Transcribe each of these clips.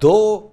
2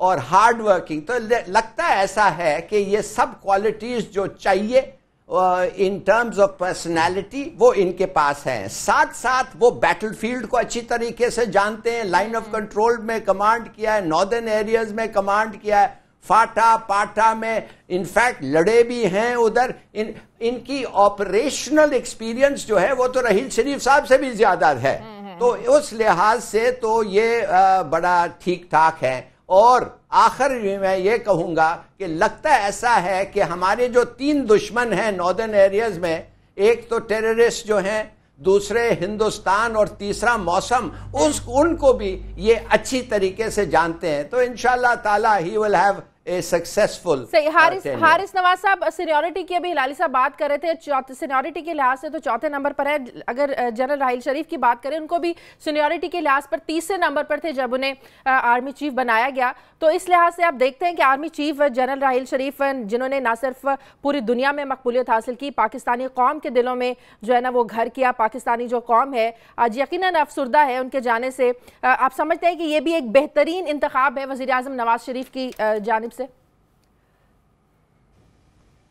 اور hard working. تو لگتا ہے ایسا ہے کہ یہ سب کوالٹیز جو چاہیے ان ٹرمز آف پرسنالٹی وہ ان کے پاس ہیں. ساتھ ساتھ وہ بیٹل فیلڈ کو اچھی طریقے سے جانتے ہیں. لائن آف کنٹرول میں کمانڈ کیا ہے, ناردرن ایریاز میں کمانڈ کیا ہے, فاٹا پاٹا میں انفیکٹ لڑے بھی ہیں ادھر. ان کی آپریشنل ایکسپیرینس جو ہے وہ تو رحیل شریف صاحب سے بھی زیادہ ہے. تو اس لحاظ سے تو یہ بڑا ٹھیک ٹھاک ہے. اور آخر میں یہ کہوں گا کہ لگتا ایسا ہے کہ ہمارے جو 3 دشمن ہیں ناردرن ایریاز میں, ایک تو ٹیررسٹ جو ہیں, دوسرے ہندوستان, اور تیسرا موسم, ان کو بھی یہ اچھی طریقے سے جانتے ہیں. تو انشاءاللہ تعالی ہی will have a successful. Haris Nawaz صاحب, سینیورٹی کی ابھی ہلالی صاحب بات کر رہے تھے, سینیورٹی کے لحاظ سے تو 4تھے نمبر پر ہے. اگر جنرل راحیل شریف کی بات کریں, ان کو بھی سینیورٹی کے لحاظ پر 30 نمبر پر تھے جب انہیں آرمی چیف بنایا گیا. تو اس لحاظ سے آپ دیکھتے ہیں کہ آرمی چیف جنرل راحیل شریف, جنہوں نے نہ صرف پوری دنیا میں مقبولیت حاصل کی, پاکستانی قوم کے دلوں میں جو ہے نا وہ گھر کیا. پاکستانی جو قوم ہے آج یقیناً افسردہ ہے ان کے جانے سے. آپ سمجھتے ہیں کہ یہ بھی ایک بہترین انتخاب ہے وزیر اعظم نواز شریف کی جانب سے؟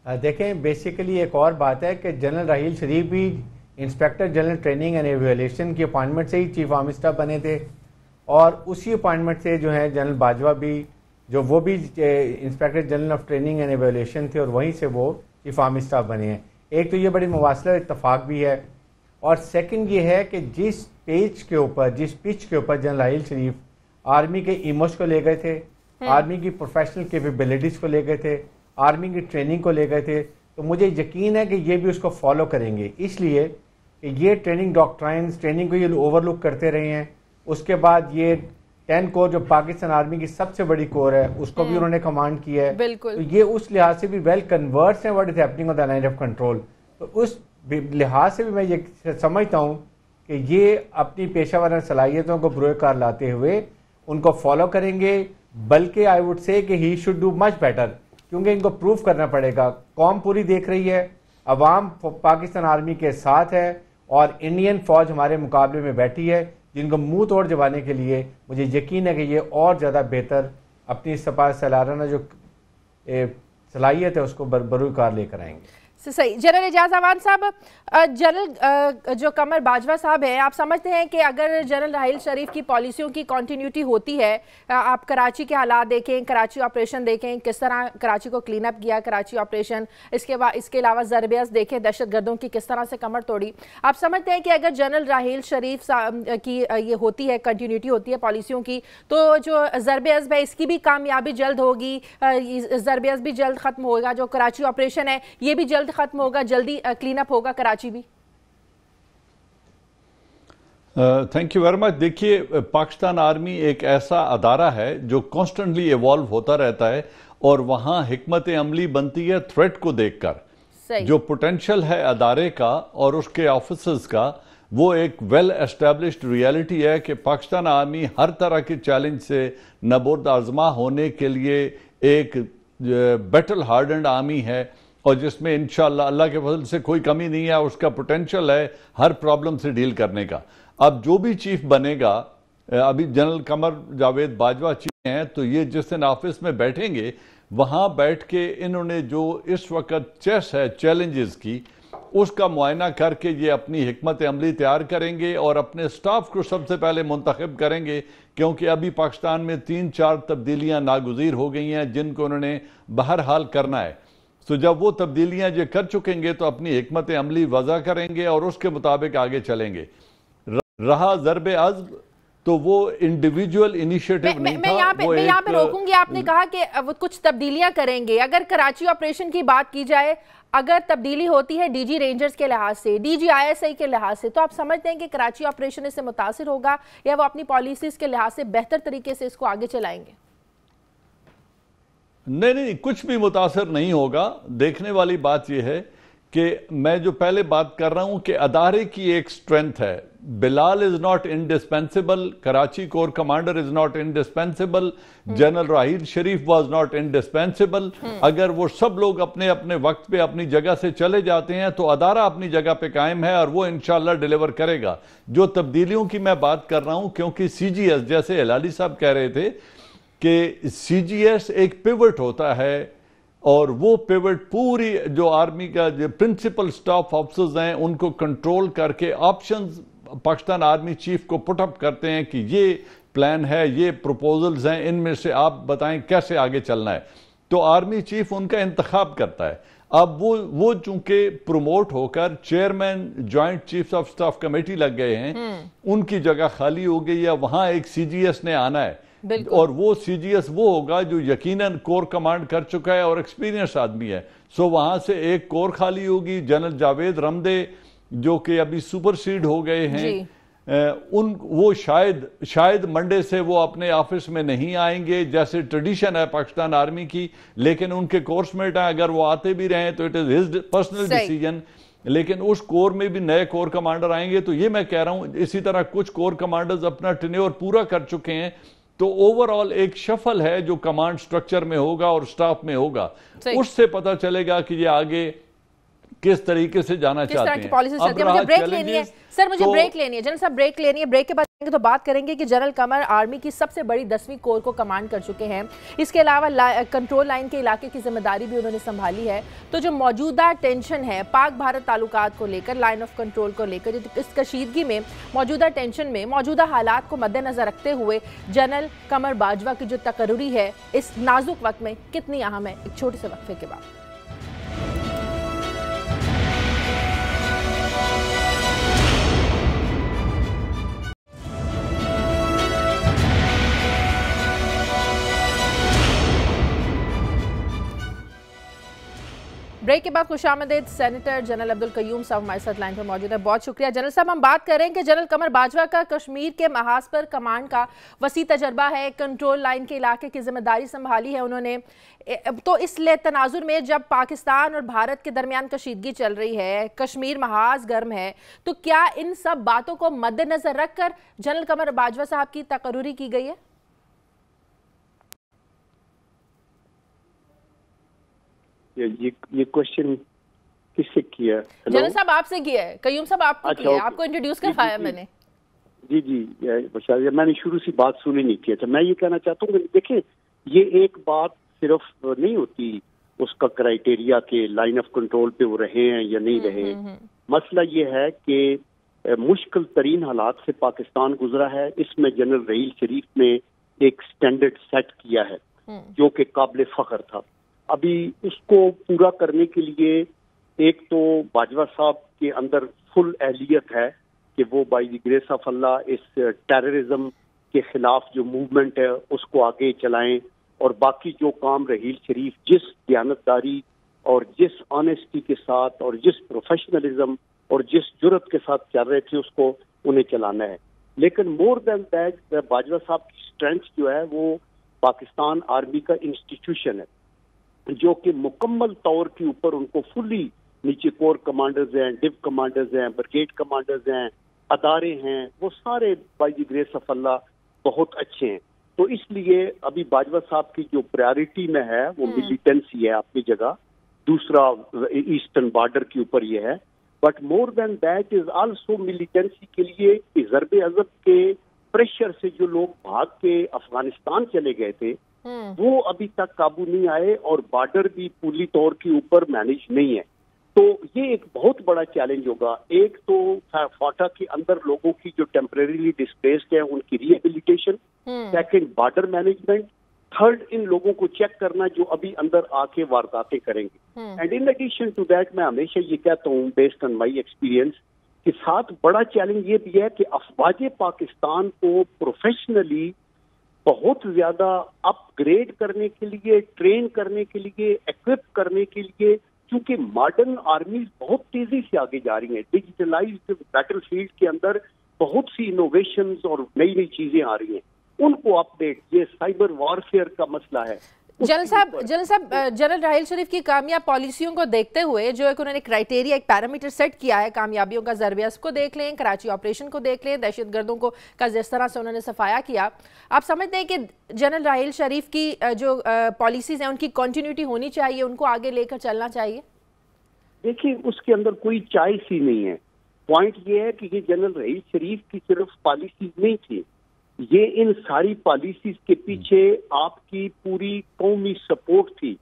دیکھیں, بیسیکلی ایک اور بات ہے کہ جنرل راحیل شریف بھی انسپیکٹر جنرل ٹریننگ اینڈ ایویلیشن کی اپائنٹمنٹ سے ہی چیف آرمی اسٹاف بنے تھے, اور اسی اپائنٹمنٹ سے جو ہے جنرل باجوہ بھی, جو وہ بھی inspector general of training and ایویلیشن تھے, اور وہیں سے وہ چیف آرمی اسٹاف بنے ہیں. ایک تو یہ بڑی مواصلہ اتفاق بھی ہے, اور سیکنڈ یہ ہے کہ جس پچ کے اوپر جنرل راحیل شریف آرمی کے ایموز کو لے گئے تھے, آرمی کی پروفیشنل کیپیبلٹیز کو لے گئے تھے, آرمی کی ٹریننگ کو لے گئے تھے, تو مجھے یقین ہے کہ یہ بھی اس کو فالو کریں گے. اس لیے کہ یہ ٹریننگ ڈاکٹرائنز, ٹریننگ کو یہ اوور لک کرتے رہے ہیں. اس کے بعد یہ 10 کور جو پاکستان آرمی کی سب سے بڑی کور ہے, اس کو بھی انہوں نے کمانڈ کیا ہے. تو یہ اس لحاظ سے بھی ویل کنورس ہیں what is happening on the line of control. تو اس لحاظ سے بھی میں یہ سمجھتا ہوں کہ یہ اپنی پیشہ ورانہ صلاحیتوں کو بروئے کار لاتے ہوئے ان کو فالو کریں گے. بلکہ آئی وڈ سے کہ he should do much better, کیونکہ ان کو پروف کرنا پڑے گا. قوم پوری دیکھ رہی ہے, عوام پاکستان آرمی کے ساتھ ہے, اور انڈین فوج ہمارے مقابلے میں بیٹھی ہے, جن کو منہ توڑ جوانے کے لیے مجھے یقین ہے کہ یہ اور زیادہ بہتر اپنی سپاہ سالارانہ جو صلاحیت ہے اس کو بروئے کار لے کر آئیں گے. صحیح. جنرل اعجاز اعوان صاحب, جنرل جو قمر باجوہ صاحب ہیں, آپ سمجھتے ہیں کہ اگر جنرل راحیل شریف کی پالیسیوں کی کنٹینیوٹی ہوتی ہے, آپ کراچی کے حالات دیکھیں, کراچی آپریشن دیکھیں, کس طرح کراچی کو کلین اپ کیا کراچی آپریشن, اس کے علاوہ ضربیز دیکھیں, دہشت گردوں کی کس طرح سے کمر توڑی, آپ سمجھتے ہیں کہ اگر جنرل راحیل شریف کی یہ ہوتی ہے, کنٹینیوٹی ہوتی ہے پالیسیوں کی, تو جو ضربیز ہے اس کی بھی کامیابی جلد ہوگی, ضربیز بھی جلد ختم ہوگا, جو کراچی آپریشن ہے یہ بھی جلد ختم ہوگا, جلدی کلین اپ ہوگا کراچی بھی؟ Thank you very much. دیکھیے, پاکستان آرمی ایک ایسا ادارہ ہے جو کانسٹنٹلی ایوالو ہوتا رہتا ہے, اور وہاں حکمت عملی بنتی ہے تھریٹ کو دیکھ کر. جو پوٹینشل ہے ادارے کا اور اس کے آفیسرز کا, وہ ایک ویل اسٹیبلشڈ ریالٹی ہے کہ پاکستان آرمی ہر طرح کے چیلنج سے نبرد آزما ہونے کے لیے ایک بیٹل ہارڈنڈ آرمی ہے, اور جس میں انشاءاللہ اللہ کے فضل سے کوئی کمی نہیں ہے. اس کا پوٹینشل ہے ہر پرابلم سے ڈیل کرنے کا. اب جو بھی چیف بنے گا, ابھی جنرل قمر جاوید باجوہ چیف ہیں, تو یہ جس دن آفس میں بیٹھیں گے, وہاں بیٹھ کے انہوں نے جو اس وقت چیس ہے چیلنجز کی, اس کا معائنہ کر کے یہ اپنی حکمت عملی تیار کریں گے, اور اپنے سٹاف کو سب سے پہلے منتخب کریں گے, کیونکہ ابھی پاکستان میں 3-4 تبدیلیاں ناگزیر ہو گئی ہیں جن کو انہوں نے بہرحال کرنا ہے. تو جب وہ تبدیلیاں جو کر چکیں گے تو اپنی حکمت عملی وضع کریں گے اور اس کے مطابق آگے چلیں گے. رہا ضرب عزم, تو وہ انڈیویجول انیشیٹو نہیں تھا. میں یہاں پہ روکوں گی. آپ نے کہا کہ وہ کچھ تبدیلیاں کریں گے. اگر کراچی آپریشن کی بات کی جائے, اگر تبدیلی ہوتی ہے ڈی جی رینجرز کے لحاظ سے, D G I S I کے لحاظ سے, تو آپ سمجھتے ہیں کہ کراچی آپریشن اس سے متاثر ہوگا, یا وہ اپنی پالیسیز کے لحاظ سے بہتر طریقے سے اس کو آگے چلائیں گے؟ نہیں, کچھ بھی متاثر نہیں ہوگا. دیکھنے والی بات یہ ہے کہ میں جو پہلے بات کر رہا ہوں کہ ادارے کی ایک سٹرینتھ ہے. Bilal is not indispensable, Karachi core commander is not indispensable, general Raheel Sharif was not indispensable. اگر وہ سب لوگ اپنے اپنے وقت پہ اپنی جگہ سے چلے جاتے ہیں تو ادارہ اپنی جگہ پہ قائم ہے, اور وہ انشاءاللہ ڈیلیور کرے گا. جو تبدیلیوں کی میں بات کر رہا ہوں, کیونکہ سی جی ایس جیسے ہلالی صاحب کہہ رہے تھے کہ سی جی ایس ایک پیوٹ ہوتا ہے اور وہ پیوٹ پوری جو آرمی کا جو پرنسپل سٹاف آفیسرز ہیں ان کو کنٹرول کر کے آپشنز پاکستان آرمی چیف کو پٹ اپ کرتے ہیں کہ یہ پلان ہے، یہ پروپوزلز ہیں، ان میں سے آپ بتائیں کیسے آگے چلنا ہے. تو آرمی چیف ان کا انتخاب کرتا ہے. اب وہ چونکہ پروموٹ ہو کر chairman joint chief of staff committee لگ گئے ہیں، ان کی جگہ خالی ہو گئی ہے، وہاں ایک سی جی ایس نے آنا ہے. اور وہ سی جی ایس وہ ہوگا جو یقیناً کور کمانڈ کر چکا ہے اور ایکسپیرینس آدمی ہے. سو وہاں سے ایک کور خالی ہوگی. جنرل جاوید رمدے جو کہ ابھی سپر سیڈ ہو گئے ہیں، وہ شاید منڈے سے وہ اپنے آفس میں نہیں آئیں گے جیسے ٹریڈیشن ہے پاکستان آرمی کی، لیکن ان کے کورس میٹ ہیں، اگر وہ آتے بھی رہیں تو it is his personal decision. لیکن اس کور میں بھی نئے کور کمانڈر آئیں گے. تو یہ میں کہہ رہا ہوں اسی طرح کچھ کور کمانڈرز اپنا ٹینیور پورا کر چکے ہیں. تو اوور آل ایک شفل ہے جو کمانڈ سٹرکچر میں ہوگا اور سٹاف میں ہوگا. اس سے پتہ چلے گا کہ یہ آگے کس طریقے سے جانا چاہتے ہیں. مجھے بریک لینی ہے سر، مجھے بریک لینی ہے جنرل صاحب، بریک لینی ہے. بریک کے بعد تو بات کریں گے کہ جنرل قمر آرمی کی سب سے بڑی 10ویں کور کو کمانڈ کر چکے ہیں. اس کے علاوہ کنٹرول لائن کے علاقے کی ذمہ داری بھی انہوں نے سنبھالی ہے. تو جو موجودہ ٹینشن ہے پاک بھارت تعلقات کو لے کر، لائن آف کنٹرول کو لے کر، اس کشیدگی میں موجودہ ٹینشن میں موجودہ حالات کو مد نظر رکھتے ہوئے جنرل قمر باجوہ کی جو تقرری ہے اس نازک وقت میں کتنی اہم ہے؟ ایک چھوٹے سے وقفے کے بعد. بریک کے بعد خوش آمدید. سینیٹر جنرل عبدالقیوم صاحب ہمارے ساتھ لائن پر موجود ہے. بہت شکریہ جنرل صاحب. ہم بات کر رہے ہیں کہ جنرل قمر باجوہ کا کشمیر کے محاذ پر کمانڈ کا وسیع تجربہ ہے، کنٹرول لائن کے علاقے کی ذمہ داری سنبھالی ہے انہوں نے. تو اس تناظر میں جب پاکستان اور بھارت کے درمیان کشیدگی چل رہی ہے، کشمیر محاذ گرم ہے، تو کیا ان سب باتوں کو مد نظر رکھ کر جنرل قمر باجوہ صاحب کی تقرری کی گئی ہے؟ یہ کوشچن کس سے کیا؟ جنرل صاحب آپ سے کیا ہے، قیوم صاحب آپ کو کیا ہے، آپ کو انٹروڈیوس کروایا میں نے. جی میں نے شروع سے بات سنی نہیں کی. اچھا میں یہ کہنا چاہتا ہوں کہ دیکھیں یہ ایک بات صرف نہیں ہوتی اس کا کرائیٹیریا کہ لائن آف کنٹرول پہ وہ رہے ہیں یا نہیں رہے. مسئلہ یہ ہے کہ مشکل ترین حالات سے پاکستان گزرا ہے. اس میں جنرل رحیل شریف نے ایک سٹینڈرڈ سیٹ کیا ہے جو کہ قابل فخر تھا. ابھی اس کو پورا کرنے کے لیے ایک تو باجوہ صاحب کے اندر فل اہلیت ہے کہ وہ by the grace of Allah اس ٹیررزم کے خلاف جو موومنٹ ہے اس کو آگے چلائیں، اور باقی جو کام رحیل شریف جس دیانتداری اور جس آنیسٹی کے ساتھ اور جس پروفیشنلزم اور جس جرت کے ساتھ چل رہے تھے اس کو انہیں چلانا ہے. لیکن مور دین دیٹ باجوہ صاحب کی اسٹرینتھ جو ہے وہ پاکستان آرمی کا انسٹیٹیوشن ہے جو کہ مکمل طور کے اوپر ان کو فلی نیچے کور کمانڈرز ہیں، ڈو کمانڈرز ہیں، بریگیڈ کمانڈرز ہیں، ادارے ہیں، وہ سارے بائی دی گریس آف اللہ بہت اچھے ہیں. تو اس لیے ابھی باجوہ صاحب کی جو پرائیورٹی میں ہے وہ ملیٹنسی ہے اپنی جگہ، دوسرا ایسٹرن بارڈر کے اوپر یہ ہے. But more than that is also militancy کے لیے ضرب عضب کے پریشر سے جو لوگ بھاگ کے افغانستان چلے گئے تھے وہ ابھی تک قابو نہیں آئے، اور بارڈر بھی پوری طور کے اوپر مینیج نہیں ہے. تو یہ ایک بہت بڑا چیلنج ہوگا. ایک تو فاٹا کے اندر لوگوں کی جو ٹیمپریریلی ڈسپلیسڈ ہیں ان کی ری ایبلیٹیشن، سیکنڈ بارڈر مینجمنٹ، تھرڈ ان لوگوں کو چیک کرنا جو ابھی اندر آ کے وارداتیں کریں گے. And in addition to that میں ہمیشہ یہ کہتا ہوں بیسڈ آن مائی ایکسپیرینس کہ ساتھ بڑا چیلنج یہ بھی ہے کہ افواج پاکستان کو پروفیشنلی بہت زیادہ اپ گریڈ کرنے کے لیے، ٹرین کرنے کے لیے، ایکوپ کرنے کے لیے، کیونکہ ماڈرن آرمیز بہت تیزی سے آگے جا رہی ہیں. ڈیجیٹلائزڈ بیٹل فیلڈ کے اندر بہت سی انوویشنز اور نئی نئی چیزیں آ رہی ہیں، ان کو اپڈیٹ. یہ سائبر وارفیئر کا مسئلہ ہے. جنرل صاحب جنرل راحیل شریف کی کامیاب پالیسیوں کو دیکھتے ہوئے جو ایک انہوں نے کرائیٹیریا، ایک پیرامیٹر سیٹ کیا ہے کامیابیوں کا، ضرب عضب کو دیکھ لیں، کراچی آپریشن کو دیکھ لیں، دہشت گردوں کو کا جس طرح سے انہوں نے صفایا کیا، آپ سمجھتے ہیں کہ جنرل راحیل شریف کی جو پالیسیز ہیں ان کی کنٹینیوٹی ہونی چاہیے، ان کو آگے لے کر چلنا چاہیے؟ دیکھیں اس کے اندر کوئی چوائس ہی نہیں ہے. پوائنٹ یہ ہے کہ یہ جنرل راحیل شریف کی صرف پالیسیز نہیں تھی، یہ ان ساری پالیسیز کے پیچھے آپ کی پوری قومی سپورٹ تھی.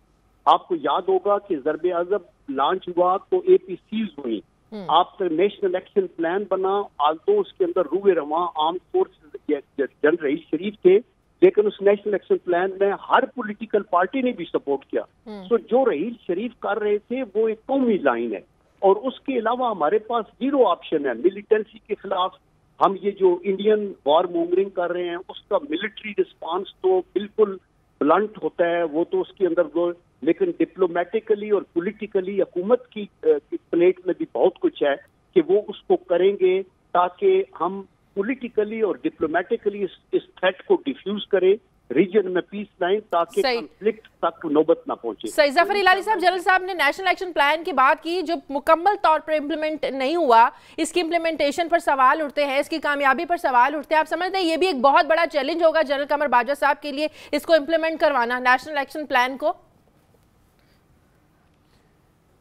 آپ کو یاد ہوگا کہ ضرب عضب لانچ ہوا تو APCs ہوئی, آپ کا نیشنل ایکشن پلان بنا, آلتو اس کے اندر روئے رواں آرم فورسز جنرل رئیس شریف تھے, لیکن اس نیشنل ایکشن پلان میں ہر پولیٹیکل پارٹی نے بھی سپورٹ کیا. سو جو رئیس شریف کر رہے تھے وہ ایک قومی لائن ہے, اور اس کے علاوہ ہمارے پاس زیرو آپشن ہے. ملیٹنسی کے خلاف ہم یہ جو انڈین وار مومرنگ کر رہے ہیں اس کا ملٹری رسپانس تو بالکل بلنٹ ہوتا ہے, وہ تو اس کے اندر, لیکن ڈپلومیٹیکلی اور پولیٹیکلی حکومت کی پلیٹ میں بھی بہت کچھ ہے کہ وہ اس کو کریں گے تاکہ ہم پولیٹیکلی اور ڈپلومیٹیکلی اس تھریٹ کو ڈیفیوز کریں, ریجن میں پیس لائیں تاکہ کنفلکٹ تک نوبت نہ پہنچے. صحیح. ظفر ہلالی صاحب, جنرل صاحب نے نیشنل ایکشن پلان کی بات کی جو مکمل طور پر امپلیمنٹ نہیں ہوا, اس کی امپلیمنٹیشن پر سوال اٹھتے ہیں, اس کی کامیابی پر سوال اٹھتے ہیں. آپ سمجھتے ہیں یہ بھی ایک بہت بڑا چیلنج ہوگا جنرل قمر باجوہ صاحب کے لیے اس کو امپلیمنٹ کروانا, نیشنل ایکشن پلان کو؟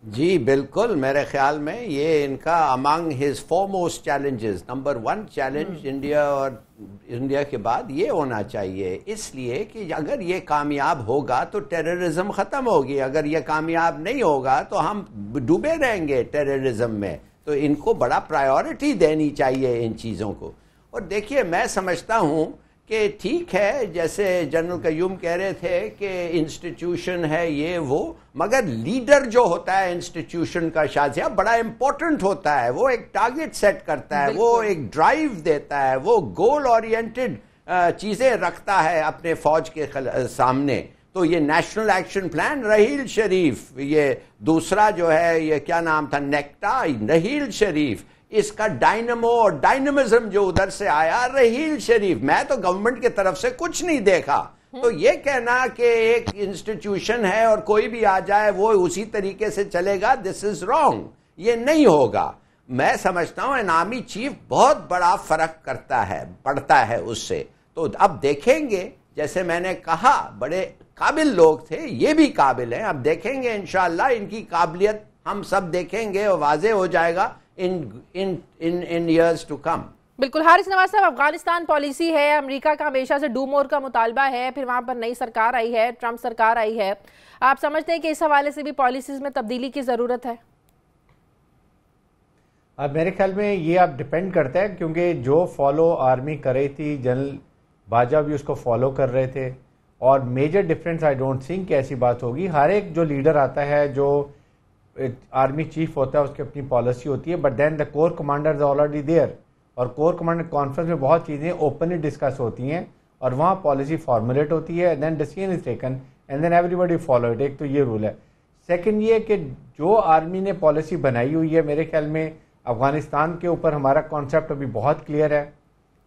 جی بالکل, میرے خیال میں یہ ان کا among his فورموسٹ challenges, number 1 challenge India کے بعد یہ ہونا چاہیے, اس لیے کہ اگر یہ کامیاب ہوگا تو ٹیررزم ختم ہوگی, اگر یہ کامیاب نہیں ہوگا تو ہم ڈوبے رہیں گے ٹیررزم میں. تو ان کو بڑا پرائیورٹی دینی چاہیے ان چیزوں کو. اور دیکھیے میں سمجھتا ہوں کہ ٹھیک ہے جیسے جنرل قیوم کہہ رہے تھے کہ انسٹیٹیوشن ہے یہ وہ, مگر لیڈر جو ہوتا ہے انسٹیٹیوشن کا شاذیہ بڑا امپورٹنٹ ہوتا ہے, وہ ایک ٹارگٹ سیٹ کرتا ہے, وہ ایک ڈرائیو دیتا ہے, وہ گول اورینٹڈ چیزیں رکھتا ہے اپنے فوج کے سامنے. تو یہ نیشنل ایکشن پلان, رحیل شریف, یہ دوسرا جو ہے یہ کیا نام تھا, نیکٹا, رحیل شریف, اس کا ڈائنمو اور ڈائنمزم جو ادھر سے آیا, رحیل شریف. میں تو گورنمنٹ کی طرف سے کچھ نہیں دیکھا. تو یہ کہنا کہ ایک انسٹیٹیوشن ہے اور کوئی بھی آ جائے وہ اسی طریقے سے چلے گا, دس از رانگ, یہ نہیں ہوگا. میں سمجھتا ہوں انعامی چیف بہت بڑا فرق کرتا ہے, پڑتا ہے اس سے. تو اب دیکھیں گے, جیسے میں نے کہا بڑے قابل لوگ تھے, یہ بھی قابل ہیں, اب دیکھیں گے انشاءاللہ ان کی قابلیت ہم سب دیکھیں گے اور واضح ہو جائے گا in years to come. بالکل. حارث نواز صاحب, افغانستان پالیسی ہے, امریکہ کا ہمیشہ سے ڈو مور کا مطالبہ ہے, پھر وہاں پر نئی سرکار آئی ہے, ٹرمپ سرکار آئی ہے, آپ سمجھتے ہیں کہ اس حوالے سے بھی پالیسیز میں تبدیلی کی ضرورت ہے؟ اب میرے خیال میں یہ اب ڈیپینڈ کرتا ہے, کیونکہ جو فالو آرمی کر رہی تھی جنرل باجوہ بھی اس کو فالو کر رہے تھے, اور major difference I don't think کہ ایسی بات ہوگی. ہر ایک جو لیڈر آتا ہے, جو آرمی چیف ہوتا ہے, اس کی اپنی پالیسی ہوتی ہے, but then the core commanders already there, اور کور کمانڈر کانفرنس میں بہت چیزیں اوپنلی ڈسکس ہوتی ہیں اور وہاں پالیسی فارمولیٹ ہوتی ہے, then decision is taken and then everybody follow it. ایک تو یہ رول ہے. سیکنڈ یہ کہ جو آرمی نے پالیسی بنائی ہوئی ہے, میرے خیال میں افغانستان کے اوپر ہمارا کانسیپٹ ابھی بہت کلیئر ہے.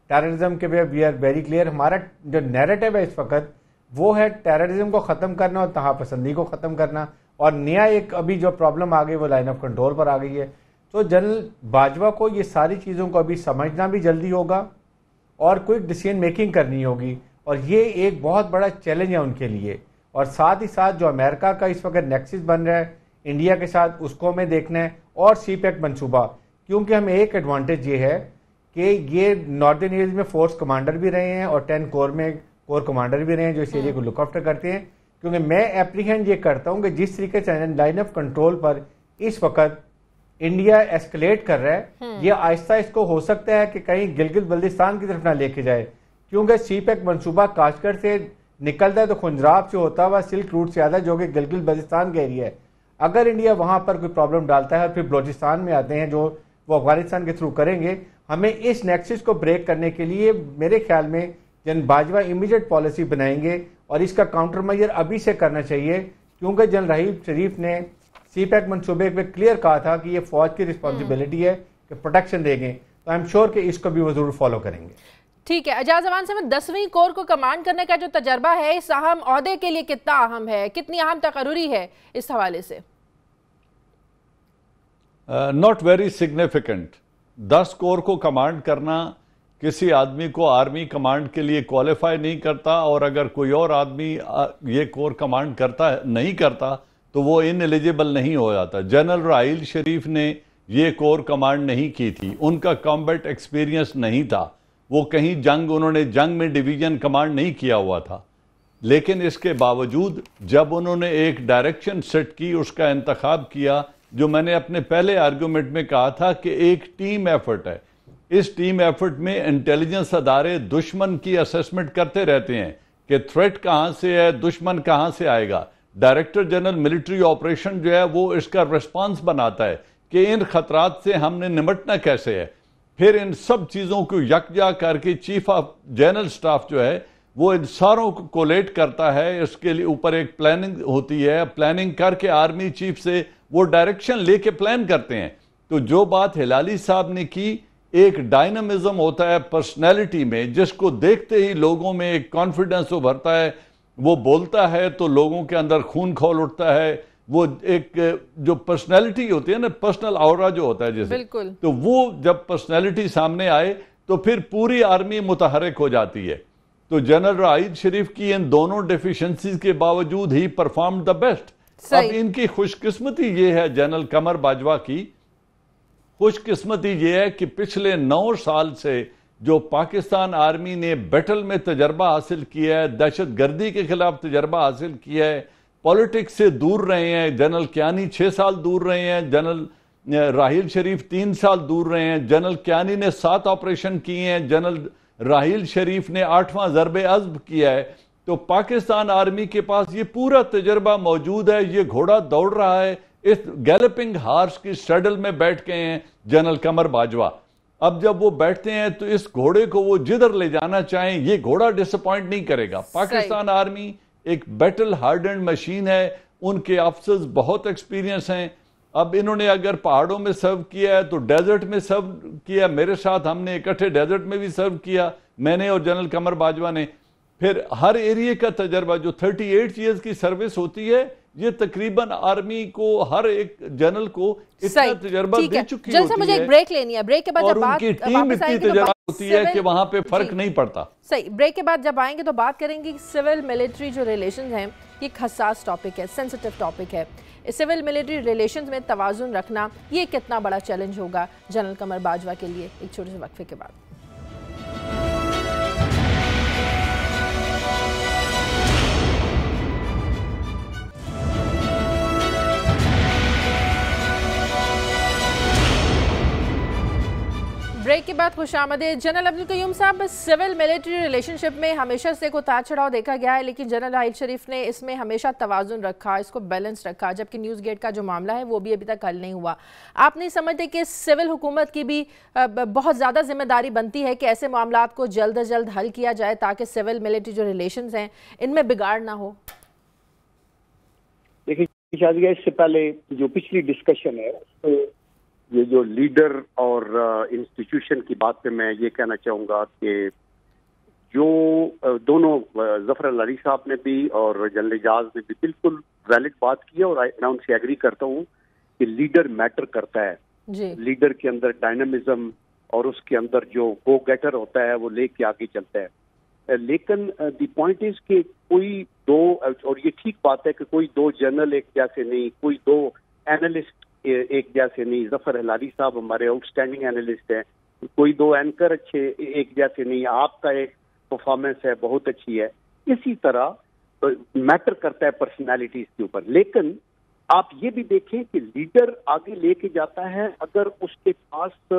ٹیررزم کے بھی وی آر ویری کلیئر. ہمارا جو نیریٹو ہے اس وقت وہ ہے ٹیررزم کو ختم کرنا اور تہا پسندی کو ختم کرنا, اور نیا ایک ابھی جو پرابلم آ گئی وہ لائن آف کنٹرول پر آ گئی ہے. تو جنرل باجوہ کو یہ ساری چیزوں کو ابھی سمجھنا بھی جلدی ہوگا اور کوئی ڈیسیژن میکنگ کرنی ہوگی, اور یہ ایک بہت بڑا چیلنج ہے ان کے لیے. اور ساتھ ہی ساتھ جو امریکہ کا اس وقت نیکسس بن رہا ہے انڈیا کے ساتھ, اس کو ہمیں دیکھنا ہے, اور سی پیک منصوبہ, کیونکہ ہمیں ایک ایڈوانٹیج یہ ہے کہ یہ ناردرن ایریاز میں فورس کمانڈر بھی رہے ہیں اور 10 کور میں کور کمانڈر بھی رہے ہیں جو اس ایریا کو لک آفٹر کرتے ہیں. کیونکہ میں اپریہینڈ یہ کرتا ہوں کہ جس طریقے سے لائن آف کنٹرول پر اس وقت انڈیا ایسکلیٹ کر رہا ہے, یہ آہستہ اس کو ہو سکتا ہے کہ کہیں گلگت بلتستان کی طرف نہ لے کے جائے, کیونکہ سی پیک منصوبہ کاشگر سے نکلتا ہے تو خنجراب سے ہوتا ہوا سلک روٹ سے آتا ہے جو کہ گلگت بلتستان کا ایریا ہے. اگر انڈیا وہاں پر کوئی پرابلم ڈالتا ہے اور پھر بلوچستان میں آتے ہیں جو وہ افغانستان کے تھرو کریں گے, ہمیں اس نیکسس کو بریک کرنے کے لیے میرے خیال میں جنرل باجوہ امیڈیٹ پالیسی بنائیں گے, اور اس کا کاؤنٹر میجر ابھی سے کرنا چاہیے, کیونکہ جنرل رحیل شریف نے سی پیک منصوبے پہ کلیئر کہا تھا کہ یہ فوج کی رسپانسبلٹی ہے کہ پروٹیکشن دیں گے, تو آئی ایم شیور کہ اس کو بھی وہ ضرور فالو کریں گے. ٹھیک ہے. اعجاز امان صاحب, 10ویں کور کو کمانڈ کرنے کا جو تجربہ ہے اس اہم عہدے کے لیے کتنا اہم ہے, کتنی اہم تقرری ہے اس حوالے سے؟ Not very significant. 10 کور کو کمانڈ کرنا کسی آدمی کو آرمی کمانڈ کے لیے کوالیفائی نہیں کرتا, اور اگر کوئی اور آدمی یہ کور کمانڈ کرتا نہیں کرتا تو وہ ان ایلیجیبل نہیں ہو جاتا. جنرل رحیل شریف نے یہ کور کمانڈ نہیں کی تھی, ان کا کامبیٹ ایکسپیرینس نہیں تھا, وہ کہیں انہوں نے جنگ میں ڈویژن کمانڈ نہیں کیا ہوا تھا، لیکن اس کے باوجود جب انہوں نے ایک ڈائریکشن سیٹ کی، اس کا انتخاب کیا، جو میں نے اپنے پہلے آرگومنٹ میں کہا تھا کہ ایک ٹیم ایفرٹ ہے، اس ٹیم ایفرٹ میں انٹیلیجنس ادارے دشمن کی اسیسمنٹ کرتے رہتے ہیں کہ تھریٹ کہاں سے ہے، دشمن کہاں سے آئے گا۔ ڈائریکٹر جنرل ملٹری آپریشن جو ہے وہ اس کا ریسپانس بناتا ہے کہ ان خطرات سے ہم نے نمٹنا کیسے ہے۔ پھر ان سب چیزوں کو یکجا کر کے چیف آف جنرل سٹاف جو ہے وہ ان ساروں کو کولیٹ کرتا ہے، اس کے لیے اوپر ایک پلاننگ ہوتی ہے، پلاننگ کر کے آرمی چیف سے وہ ڈائریکشن لے کے پلان کرتے ہیں۔ تو جو بات ہلالی صاحب نے کی، ایک ڈائنامزم ہوتا ہے پرسنالٹی میں، جس کو دیکھتے ہی لوگوں میں ایک کانفیڈنس ابھرتا ہے، وہ بولتا ہے تو لوگوں کے اندر خون کھول اٹھتا ہے، وہ ایک جو پرسنالٹی ہوتی ہے نا، پرسنل آورا جو ہوتا ہے جیسے، بالکل، تو وہ جب پرسنالٹی سامنے آئے تو پھر پوری آرمی متحرک ہو جاتی ہے۔ تو جنرل راحیل شریف کی ان دونوں ڈیفیشنسیز کے باوجود ہی پرفارم دا بیسٹ۔ اب ان کی خوش قسمتی یہ ہے، جنرل قمر باجوہ کی خوش قسمتی یہ ہے کہ پچھلے 9 سال سے جو پاکستان آرمی نے بیٹل میں تجربہ حاصل کیا ہے، دہشت گردی کے خلاف تجربہ حاصل کیا ہے، پولیٹکس سے دور رہے ہیں، جنرل کیانی 6 سال دور رہے ہیں، جنرل راحیل شریف 3 سال دور رہے ہیں، جنرل کیانی نے 7 آپریشن کیے ہیں، جنرل راحیل شریف نے 8واں ضرب عضب کیا ہے۔ تو پاکستان آرمی کے پاس یہ پورا تجربہ موجود ہے، یہ گھوڑا دوڑ رہا ہے، اس گیلپنگ ہارس کی سیڈل میں بیٹھ گئے ہیں جنرل قمر باجوہ۔ اب جب وہ بیٹھتے ہیں تو اس گھوڑے کو وہ جدھر لے جانا چاہیں یہ گھوڑا ڈس اپوائنٹ نہیں کرے گا۔ پاکستان آرمی ایک بیٹل ہارڈنڈ مشین ہے، ان کے آفسرز بہت ایکسپیرینس ہیں۔ اب انہوں نے اگر پہاڑوں میں سرو کیا ہے تو ڈیزرٹ میں سرو کیا، میرے ساتھ ہم نے اکٹھے ڈیزرٹ میں بھی سرو کیا، میں نے اور جنرل قمر باجوہ نے۔ پھر ہر ایریے کا تجربہ، جو 38 ایئرز کی سروس ہوتی ہے، یہ تقریباً آرمی کو ہر ایک جنرل کو اتنا تجربہ دے چکی ہوتی ہے، مجھے ایک بریک لینی ہے، بریک کے بعد اور ان کی ٹیم اتنی تجربہ ہوتی ہے کہ وہاں پہ فرق نہیں پڑتا۔ صحیح، بریک کے بعد جب آئیں گے تو بات کریں گے سول ملٹری جو ریلیشنز ہیں، یہ ایک حساس ٹاپک ہے، سینسٹیو ٹاپک ہے۔ سول ملٹری ریلیشنز میں توازن رکھنا یہ کتنا بڑا چیلنج ہوگا جنرل قمر باجوہ کے لیے؟ ایک چھوٹے سے وقفے کے بعد۔ بریک کے بعد خوش آمدید۔ جنرل عبدالقیوم صاحب، سول ملٹری ریلیشن شپ میں ہمیشہ سے کوئی اتار چڑھاؤ دیکھا گیا ہے، لیکن جنرل راحیل شریف نے اس میں ہمیشہ توازن رکھا، اس کو بیلنس رکھا، جبکہ نیوز گیٹ کا جو معاملہ ہے وہ بھی ابھی تک حل نہیں ہوا۔ آپ نہیں سمجھتے کہ سول حکومت کی بھی بہت زیادہ ذمہ داری بنتی ہے کہ ایسے معاملات کو جلد از جلد حل کیا جائے تاکہ سول ملٹری جو ریلیشنز ہیں ان میں بگاڑ نہ ہو؟ دیکھیے شازیہ، اس سے پہلے جو پچھلی ڈسکشن ہے یہ جو لیڈر اور انسٹیٹیوشن کی بات پہ میں یہ کہنا چاہوں گا کہ جو دونوں ظفر العلی صاحب نے بھی اور جنرل اعجاز نے بھی بالکل ویلڈ بات کی ہے، اور میں ان سے ایگری کرتا ہوں کہ لیڈر میٹر کرتا ہے۔ لیڈر کے اندر ڈائنامزم اور اس کے اندر جو گو گیٹر ہوتا ہے وہ لے کے آگے چلتا ہے۔ لیکن دی پوائنٹ از کہ کوئی دو، اور یہ ٹھیک بات ہے کہ کوئی دو جنرل ایک جیسے نہیں، کوئی دو اینالسٹ ایک جیسے نہیں۔ ظفر العلی صاحب ہمارے آؤٹ اسٹینڈنگ اینالسٹ ہیں، کوئی دو اینکر اچھے ایک جیسے نہیں، آپ کا ایک پرفارمنس ہے بہت اچھی ہے۔ اسی طرح میٹر کرتا ہے پرسنالٹیز کے اوپر۔ لیکن آپ یہ بھی دیکھیں کہ لیڈر آگے لے کے جاتا ہے، اگر اس کے پاس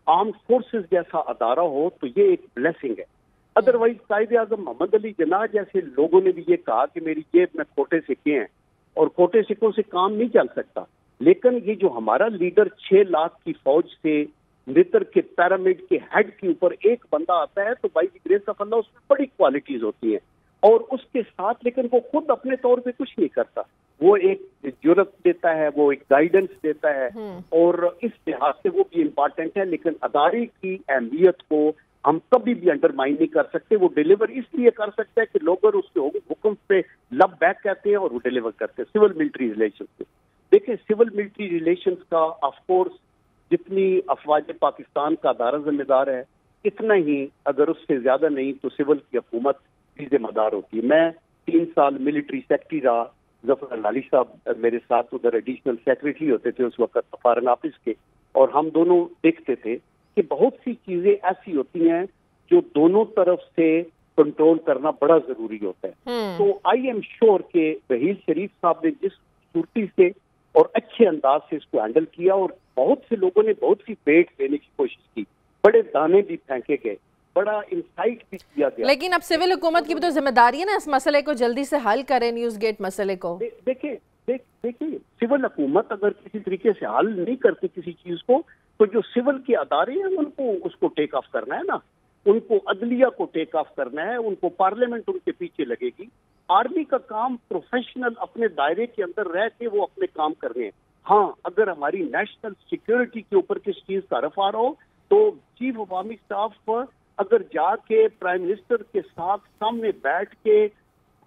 آرم فورسز جیسا ادارہ ہو تو یہ ایک بلیسنگ ہے۔ ادروائز قائد اعظم محمد علی جناح جیسے لوگوں نے بھی یہ کہا کہ میری جیب میں کھوٹے سکے ہیں اور کھوٹے سکوں سے کام نہیں چل سکتا۔ لیکن یہ جو ہمارا لیڈر 6 لاکھ کی فوج سے نتر کے پیرامڈ کے ہیڈ کے اوپر ایک بندہ آتا ہے تو by the grace of Allah اس میں بڑی کوالٹیز ہوتی ہیں، اور اس کے ساتھ لیکن وہ خود اپنے طور پہ کچھ نہیں کرتا، وہ ایک جرأت دیتا ہے، وہ ایک گائیڈنس دیتا ہے، اور اس لحاظ سے وہ بھی امپارٹنٹ ہے۔ لیکن ادارے کی اہمیت کو ہم کبھی بھی انڈرمائن نہیں کر سکتے۔ وہ ڈیلیور اس لیے کر سکتا ہے کہ لوگ اس کے حکم پہ لب بیک کہتے ہیں اور وہ ڈیلیور کرتے ہیں۔ سول ملٹری ریلیشن سے دیکھیں، سول ملٹری ریلیشنز کا آف کورس جتنی افواج پاکستان کا ادارہ ذمہ دار ہے، اتنا ہی اگر اس سے زیادہ نہیں تو سول کی حکومت بھی ذمہ دار ہوتی ہے۔ میں 3 سال ملٹری سیکرٹری رہا، ظفر العلی صاحب میرے ساتھ ادھر ایڈیشنل سیکرٹری ہوتے تھے اس وقت فارن آفس کے، اور ہم دونوں دیکھتے تھے کہ بہت سی چیزیں ایسی ہوتی ہیں جو دونوں طرف سے کنٹرول کرنا بڑا ضروری ہوتا ہے. تو آئی ایم شیور کہ رحیل شریف صاحب نے جس خوبصورتی سے اور اچھے انداز سے اس کو ہینڈل کیا, اور بہت سے لوگوں نے بہت سی بیٹ دینے کی کوشش کی, بڑے دانے بھی پھینکے گئے, بڑا انسائٹ بھی کیا گیا. لیکن اب سول حکومت کی بھی تو ذمہ داری ہے نا اس مسئلے کو جلدی سے حل کرے, نیوز گیٹ مسئلے کو. دیکھیں سول حکومت اگر کسی طریقے سے حل نہیں کرتی کسی چیز کو, تو جو سول کے ادارے ہیں ان کو اس کو ٹیک آف کرنا ہے نا, ان کو عدلیہ کو ٹیک آف کرنا ہے, ان کو پارلیمنٹ ان کے پیچھے لگے گی. آرمی کا کام پروفیشنل اپنے دائرے کے اندر رہ کے وہ اپنے کام کر رہے ہیں. ہاں اگر ہماری نیشنل سیکیورٹی کے اوپر کس چیز کا رفع ہو تو چیف آف آرمی اسٹاف اگر جا کے پرائم منسٹر کے ساتھ سامنے بیٹھ کے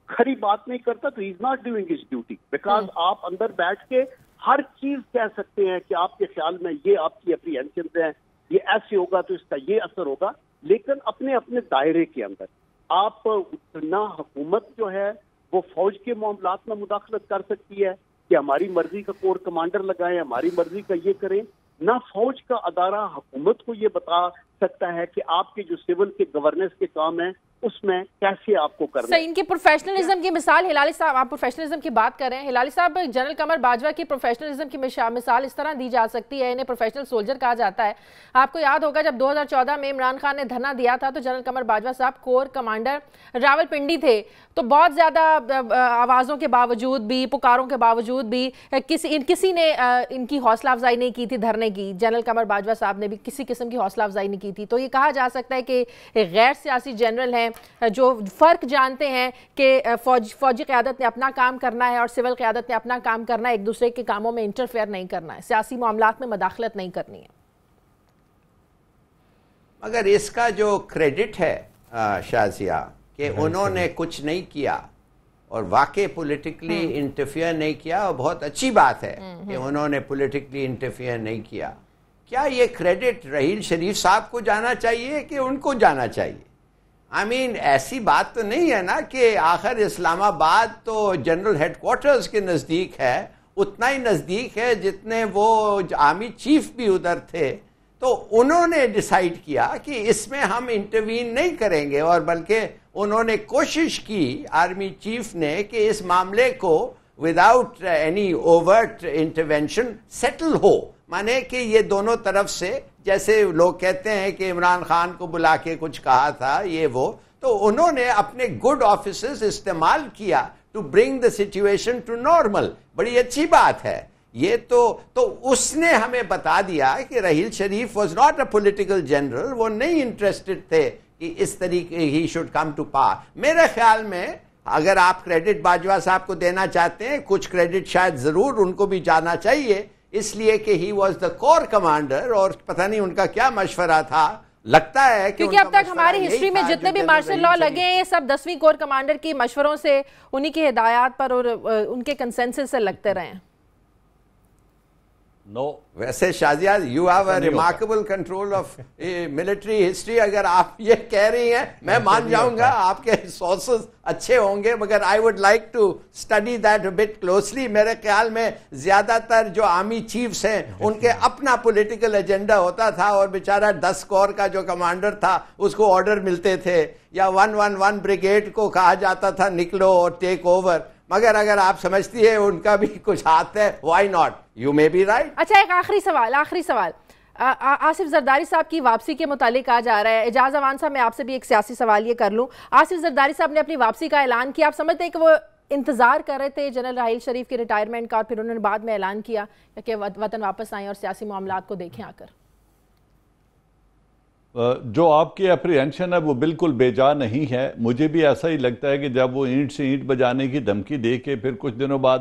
کھری بات نہیں کرتا تو he is not doing his duty, because آپ اندر بیٹھ کے ہر چیز کہہ سکتے ہیں کہ آپ کے خیال میں یہ آپ کی اپریہنشنز ہیں, یہ ایسے ہوگا تو اس کا یہ اثر ہوگا, لیکن اپنے اپنے دائرے کے اندر آپ نہ حکومت جو ہے وہ فوج کے معاملات میں مداخلت کر سکتی ہے کہ ہماری مرضی کا کور کمانڈر لگائیں, ہماری مرضی کا یہ کریں, نہ فوج کا ادارہ حکومت کو یہ بتا سکتا ہے کہ آپ کے جو سول کے گورننس کے کام ہیں اس میں کیسے آپ کو کرنا ہے. ان کی پروفیشنلزم کی مثال, ہلالی صاحب آپ پروفیشنلزم کی بات کر رہے ہیں, ہلالی صاحب جنرل قمر باجوہ کی پروفیشنلزم کی مثال اس طرح دی جا سکتی ہے, انہیں پروفیشنل سولجر کہا جاتا ہے. آپ کو یاد ہوگا جب 2014 میں عمران خان نے دھرنا دیا تھا تو جنرل قمر باجوہ صاحب کور کمانڈر راول پنڈی تھے, تو بہت زیادہ آوازوں کے باوجود بھی, پکاروں کے باوجود بھی کسی نے ان کی حوصلہ افزائی نہیں کی تھی دھرنے کی, جنرل قمر باجوہ صاحب نے بھی کسی قسم کی حوصلہ افزائی نہیں کی تھی. تو یہ کہا جا سکتا ہے کہ غیر سیاسی جنرل ہیں جو فرق جانتے ہیں کہ فوجی قیادت نے اپنا کام کرنا ہے اور سول قیادت نے اپنا کام کرنا ہے, ایک دوسرے کے کاموں میں انٹرفیئر نہیں کرنا ہے, سیاسی معاملات میں مداخلت نہیں کرنی ہے. مگر اس کا جو کریڈٹ ہے شازیہ کہ انہوں نے کچھ نہیں کیا اور واقع پولیٹیکلی انٹرفیئر نہیں کیا, اور بہت اچھی بات ہے کہ انہوں نے پولیٹیکلی انٹرفیئر نہیں کیا, کیا یہ کریڈٹ رحیل شریف صاحب کو جانا چاہیے کہ ان کو جانا چاہیے؟ ایسی بات تو نہیں ہے نا کہ آخر اسلام آباد تو جنرل ہیڈ کوارٹرز کے نزدیک ہے, اتنا ہی نزدیک ہے جتنے وہ آرمی چیف بھی ادھر تھے. تو انہوں نے ڈیسائیڈ کیا کہ اس میں ہم انٹروین نہیں کریں گے, اور بلکہ انہوں نے کوشش کی آرمی چیف نے کہ اس معاملے کو without any overt intervention settle ہو, مانے کہ یہ دونوں طرف سے, جیسے لوگ کہتے ہیں کہ عمران خان کو بلا کے کچھ کہا تھا یہ وہ, تو انہوں نے اپنے گڈ آفیسز استعمال کیا to bring the situation to normal. بڑی اچھی بات ہے یہ. تو اس نے ہمیں بتا دیا کہ Raheel Sharif was not a political general, وہ نہیں انٹرسٹڈ تھے کہ اس طریقے he should come to power. میرے خیال میں اگر آپ کریڈٹ باجوہ صاحب کو دینا چاہتے ہیں, کچھ کریڈٹ شاید ضرور ان کو بھی جانا چاہیے, اس لیے کہ he was the corps commander, اور پتہ نہیں ان کا کیا مشورہ تھا. لگتا ہے کیونکہ اب تک ہماری ہسٹری میں جتنے بھی مارشل لاء لگے ہیں یہ سب 10ویں کور کمانڈر کی مشوروں سے, انہی کی ہدایات پر اور ان کے کنسنسس سے لگتے رہے ہیں. نو ویسے Shazia you have a remarkable control of military history. اگر آپ یہ کہہ رہی ہیں میں مان جاؤں گا, آپ کے سورسز اچھے ہوں گے, مگر I would like to study that but closely. میرے خیال میں زیادہ تر جو آرمی چیفز ہیں ان کے اپنا پولیٹیکل ایجنڈا ہوتا تھا, اور بیچارہ 10 کور کا جو کمانڈر تھا اس کو آرڈر ملتے تھے, یا 111 بریگیڈ کو کہا جاتا تھا نکلو اور ٹیک اوور. مگر اگر آپ سمجھتی ہیں ان کا بھی کچھ ہاتھ ہے, why not, you may be right. اچھا ایک آخری سوال آصف زرداری صاحب کی واپسی کے متعلق کہا جا رہا ہے. اعجاز اوان صاحب میں آپ سے بھی ایک سیاسی سوال یہ کر لوں. آصف زرداری صاحب نے اپنی واپسی کا اعلان کیا, آپ سمجھتے ہیں کہ وہ انتظار کر رہے تھے جنرل رحیل شریف کی ریٹائرمنٹ کا اور پھر انہوں نے بعد میں اعلان کیا کہ وطن واپس آئیں اور سیاسی معاملات کو دیکھیں آ کر؟ جو آپ کی اپریہنشن ہے وہ بالکل بے جا نہیں ہے. مجھے بھی ایسا ہی لگتا ہے کہ جب وہ اینٹ سے اینٹ بجانے کی دھمکی دے کے پھر کچھ دنوں بعد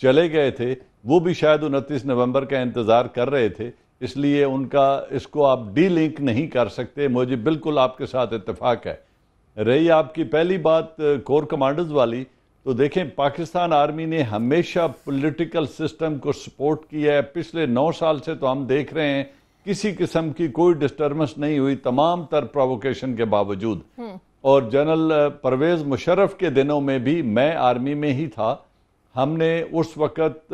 چلے گئے تھے, وہ بھی شاید 29 نومبر کا انتظار کر رہے تھے, اس لیے ان کا اس کو آپ ڈی لنک نہیں کر سکتے. مجھے بالکل آپ کے ساتھ اتفاق ہے. رہی آپ کی پہلی بات کور کمانڈرز والی, تو دیکھیں پاکستان آرمی نے ہمیشہ پولیٹیکل سسٹم کو سپورٹ کیا ہے. پچھلے 9 سال سے تو ہم دیکھ رہے ہیں کسی قسم کی کوئی ڈسٹربنس نہیں ہوئی تمام تر پرووکیشن کے باوجود. اور جنرل پرویز مشرف کے دنوں میں بھی میں آرمی میں ہی تھا, ہم نے اس وقت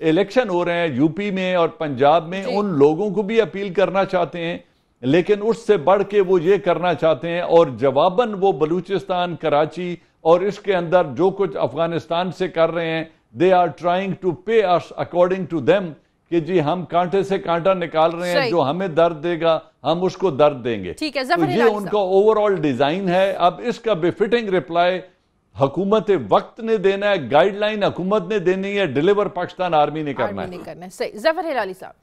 الیکشن ہو رہے ہیں یوپی میں اور پنجاب میں, ان لوگوں کو بھی اپیل کرنا چاہتے ہیں, لیکن اس سے بڑھ کے وہ یہ کرنا چاہتے ہیں, اور جواباً وہ بلوچستان, کراچی اور اس کے اندر جو کچھ افغانستان سے کر رہے ہیں, they are trying to pay us according to them, کہ جی ہم کانٹے سے کانٹا نکال رہے ہیں, جو ہمیں درد دے گا ہم اس کو درد دیں گے. ٹھیک ہے, تو یہ ان کا اوور آل ڈیزائن ہے. اب اس کا بفٹنگ رپلائی حکومت وقت نے دینا ہے, گائیڈ لائن حکومت نے دینی ہے, ڈیلیور پاکستان آرمی نے کرنا ہے. صحیح. ظفر ہلالی صاحب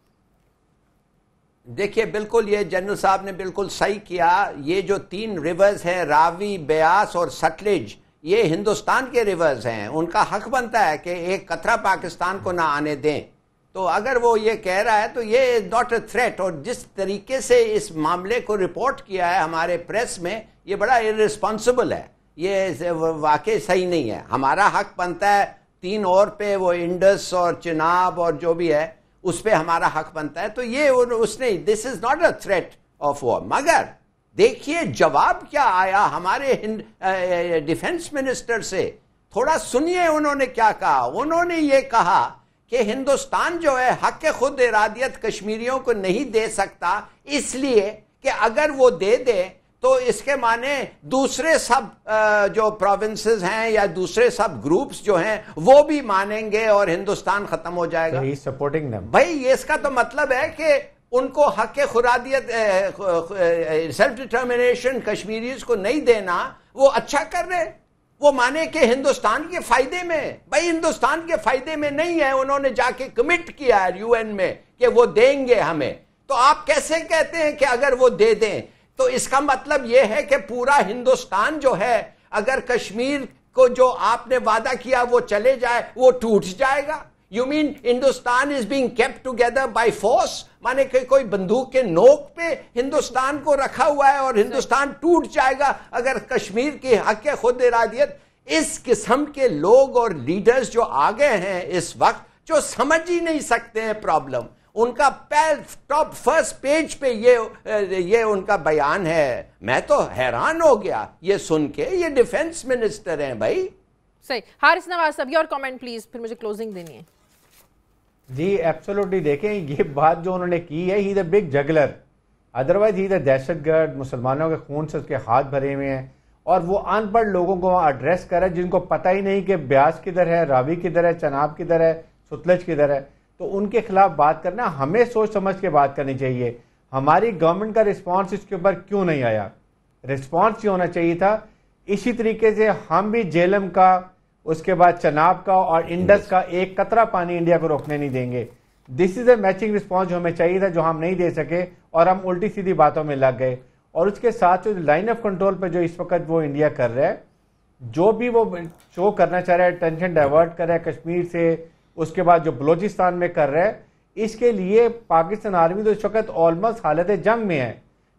دیکھیے بالکل یہ جنرل صاحب نے بالکل صحیح کیا. یہ جو 3 ریورز ہیں, راوی, بیاس اور ستلج, یہ ہندوستان کے ریورز ہیں. ان کا حق بنتا ہے کہ ایک قطرہ پاکستان کو نہ آنے دیں. تو اگر وہ یہ کہہ رہا ہے تو یہ ناٹ اے تھریٹ. اور جس طریقے سے اس معاملے کو رپورٹ کیا ہے ہمارے پریس میں, یہ بڑا ارسپانسبل ہے, یہ واقعی صحیح نہیں ہے. ہمارا حق بنتا ہے 3 اور پہ, وہ انڈس اور چناب اور جو بھی ہے اس پہ ہمارا حق بنتا ہے. تو یہ اس نے, this is not a threat of war. مگر دیکھیے جواب کیا آیا ہمارے ڈیفنس منسٹر سے, تھوڑا سنیے انہوں نے کیا کہا. انہوں نے یہ کہا کہ ہندوستان جو ہے حق خود ارادیت کشمیریوں کو نہیں دے سکتا, اس لیے کہ اگر وہ دے دے تو اس کے معنی دوسرے سب جو پروونسز ہیں یا دوسرے سب گروپس جو ہیں وہ بھی مانیں گے اور ہندوستان ختم ہو جائے گا. بھائی یہ اس کا تو مطلب ہے کہ ان کو حق خرادیت سیلف ڈٹرمنیشن کشمیریز کو نہیں دینا, وہ اچھا کر رہے, وہ مانے کہ ہندوستان کے فائدے میں. بھائی ہندوستان کے فائدے میں نہیں ہے, انہوں نے جا کے کمٹ کیا ہے UN میں کہ وہ دیں گے ہمیں. تو آپ کیسے کہتے ہیں کہ اگر وہ دے دیں, تو اس کا مطلب یہ ہے کہ پورا ہندوستان جو ہے اگر کشمیر کو جو آپ نے وعدہ کیا وہ چلے جائے, وہ ٹوٹ جائے گا. You mean Hindustan is being kept together by force, مانے کہ کوئی بندوق کے نوک پہ ہندوستان کو رکھا ہوا ہے اور ہندوستان ٹوٹ جائے گا اگر کشمیر کی حق خود ارادیت. اس قسم کے لوگ اور لیڈرز جو آگے ہیں اس وقت, جو سمجھ ہی نہیں سکتے ہیں پرابلم, ان کا ٹاپ فرسٹ پیج پہ یہ ان کا بیان ہے. میں تو حیران ہو گیا یہ سن کے. یہ ڈیفنس منسٹر ہیں بھائی. صحیح. حارث نواز صاحب اور کامنٹ پلیز, پھر مجھے کلوزنگ دینی ہے. جی ایبسولوٹلی, دیکھیں یہ بات جو انہوں نے کی ہے, ہی دا بگ جگلر, ادروائز ہی دا دہشت گرد, مسلمانوں کے خون سے اس کے ہاتھ بھرے ہوئے ہیں, اور وہ ان پڑھ لوگوں کو وہاں ایڈریس کر رہا ہے جن کو پتہ ہی نہیں کہ بیاس کدھر ہے, راوی کدھر ہے, چناب کدھر ہے, ستلج کدھر ہے. تو ان کے خلاف بات کرنا, ہمیں سوچ سمجھ کے بات کرنی چاہیے. ہماری گورنمنٹ کا رسپانس اس کے اوپر کیوں نہیں آیا؟ رسپانس یہ ہونا چاہیے تھا. اسی طریقے سے ہم بھی جیلم کا, اس کے بعد چناب کا اور انڈس کا ایک قطرہ پانی انڈیا کو روکنے نہیں دیں گے. دس از اے میچنگ رسپانس جو ہمیں چاہیے تھا, جو ہم نہیں دے سکے اور ہم الٹی سیدھی باتوں میں لگ گئے. اور اس کے ساتھ لائن آف کنٹرول پہ جو اس وقت وہ انڈیا کر رہا ہے, جو بھی وہ شو کرنا چاہ رہا ہے, ٹینشن ڈائیورٹ کر رہا ہے کشمیر سے, اس کے بعد جو بلوچستان میں کر رہا ہے, اس کے لیے پاکستان آرمی تو اس وقت آلموسٹ حالت جنگ میں ہے.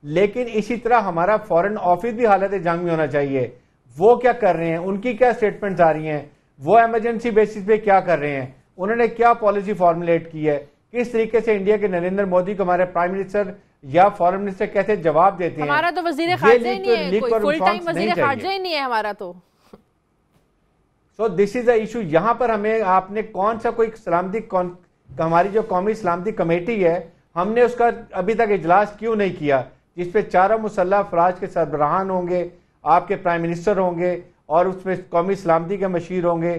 لیکن اسی طرح ہمارا فورن آفس بھی حالت جنگ میں ہونا چاہیے. وہ کیا کر رہے ہیں, ان کی کیا سٹیٹمنٹس آ رہی ہیں, وہ ایمرجنسی بیسس پہ کیا کر رہے ہیں, انہوں نے کیا پالیسی فارمولیٹ کی ہے, کس طریقے سے انڈیا کے نریندر مودی کو ہمارے پرائم منسٹر یا فارن منسٹر کیسے جواب دیتے ہیں. ہمارا تو وزیر خارجہ ہی نہیں ہے, کوئی فل ٹائم وزیر خارجہ ہی نہیں ہے ہمارا تو. سو دس از اے ایشو. یہاں پر ہمیں آپ نے کون سا کوئی سلامتی, ہماری جو قومی سلامتی کمیٹی ہے, ہم نے اس کا ابھی تک اجلاس کیوں نہیں کیا, جس پہ چاروں مسلح افواج کے سربراہان ہوں گے, آپ کے پرائم منسٹر ہوں گے, اور اس میں قومی سلامتی کے مشیر ہوں گے,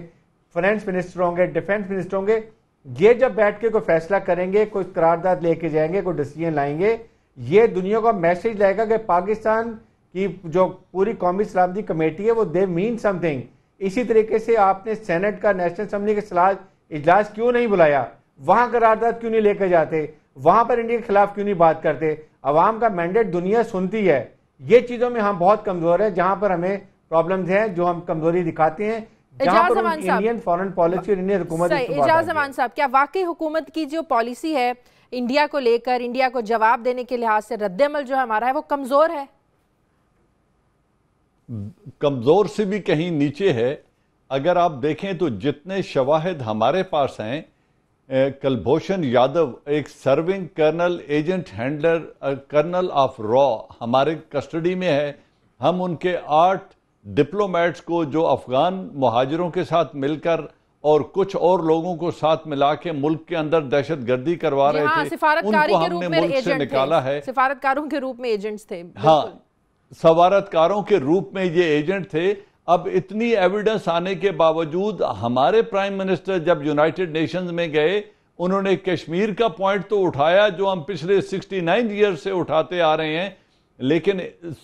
فائنانس منسٹر ہوں گے, ڈیفنس منسٹر ہوں گے. یہ جب بیٹھ کے کوئی فیصلہ کریں گے, کوئی قرارداد لے کے جائیں گے, کوئی ڈیسیژن لائیں گے, یہ دنیا کا میسج لائے گا کہ پاکستان کی جو پوری قومی سلامتی کمیٹی ہے وہ دے مین سم تھنگ. اسی طریقے سے آپ نے سینٹ کا, نیشنل اسمبلی کا اجلاس کیوں نہیں بلایا, وہاں قرارداد کیوں نہیں لے کے جاتے, وہاں پر انڈیا کے خلاف کیوں نہیں بات کرتے. عوام کا مینڈیٹ دنیا سنتی ہے. یہ چیزوں میں ہم بہت کمزور ہیں, جہاں پر ہمیں پرابلمز ہیں, جو ہم کمزوری دکھاتے ہیں, جہاں پر انڈین فورن پالیسی اور انڈین حکومت. اعجاز زمان صاحب, کیا واقعی حکومت کی جو پالیسی ہے انڈیا کو لے کر, انڈیا کو جواب دینے کے لحاظ سے رد عمل جو ہمارا ہے وہ کمزور ہے؟ کمزور سے بھی کہیں نیچے ہے. اگر آپ دیکھیں تو جتنے شواہد ہمارے پاس ہیں, کلبھوشن یادو ایک serving colonel, agent handler, colonel of را ہمارے کسٹڈی میں ہے. ہم ان کے 8 ڈپلومیٹس کو جو افغان مہاجروں کے ساتھ مل کر اور کچھ اور لوگوں کو ساتھ ملا کے ملک کے اندر دہشت گردی کروا رہے تھے، ان کو ہم نے ملک سے نکالا ہے۔ سفارتکاروں کے روپ میں ایجنٹس تھے۔ ہاں، سفارتکاروں کے روپ میں یہ ایجنٹ تھے۔ اب اتنی ایویڈنس آنے کے باوجود ہمارے پرائم منسٹر جب یونائٹڈ نیشنز میں گئے، انہوں نے کشمیر کا پوائنٹ تو اٹھایا جو ہم پچھلے 69 ایئر سے اٹھاتے آ رہے ہیں، لیکن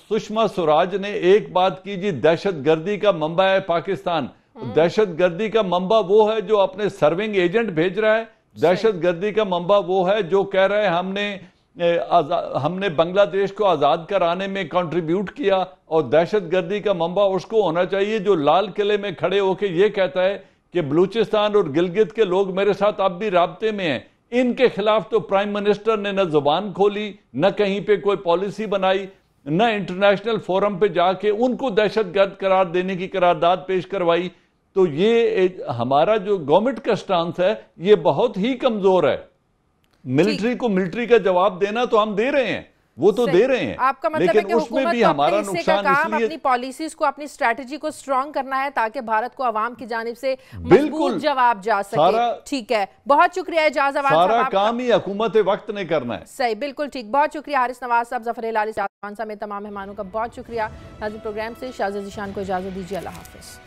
سشما سوراج نے ایک بات کی، جی دہشت گردی کا منبع ہے پاکستان۔ دہشت گردی کا منبع وہ ہے جو اپنے سرونگ ایجنٹ بھیج رہا ہے، دہشت گردی کا منبع وہ ہے جو کہہ رہا ہے ہم نے بنگلہ دیش کو آزاد کرانے میں کنٹریبیوٹ کیا، اور دہشت گردی کا منبع اس کو ہونا چاہیے جو لال قلعے میں کھڑے ہو کے یہ کہتا ہے کہ بلوچستان اور گلگت کے لوگ میرے ساتھ اب بھی رابطے میں ہیں۔ ان کے خلاف تو پرائم منسٹر نے نہ زبان کھولی، نہ کہیں پہ کوئی پالیسی بنائی، نہ انٹرنیشنل فورم پہ جا کے ان کو دہشت گرد قرار دینے کی قرارداد پیش کروائی۔ تو یہ ہمارا جو گورنمنٹ کا سٹانس ہے یہ بہت ہی کمزور ہے۔ ملٹری کو ملٹری کا جواب دینا تو ہم دے رہے ہیں، وہ تو دے رہے ہیں، آپ کا مطلب ہے کہ اس میں بھی ہمارا نقصان اس لیے اپنی پالیسیز کو، اپنی اسٹریٹجی کو سٹرونگ کرنا ہے تاکہ بھارت کو عوام کی جانب سے مضبوط جواب جا سکے۔ ٹھیک ہے، بہت شکریہ اعجاز احوان صاحب، سارا کام ہی حکومت وقت نے کرنا ہے۔ صحیح، بالکل ٹھیک، بہت شکریہ حارث نواز صاحب، ظفر ہلالی صاحب، میں تمام مہمانوں کا بہت شکریہ۔ ناظرین، پروگرام سے شاہزیہ ذیشان کو اجازت دیجیے، اللہ حافظ۔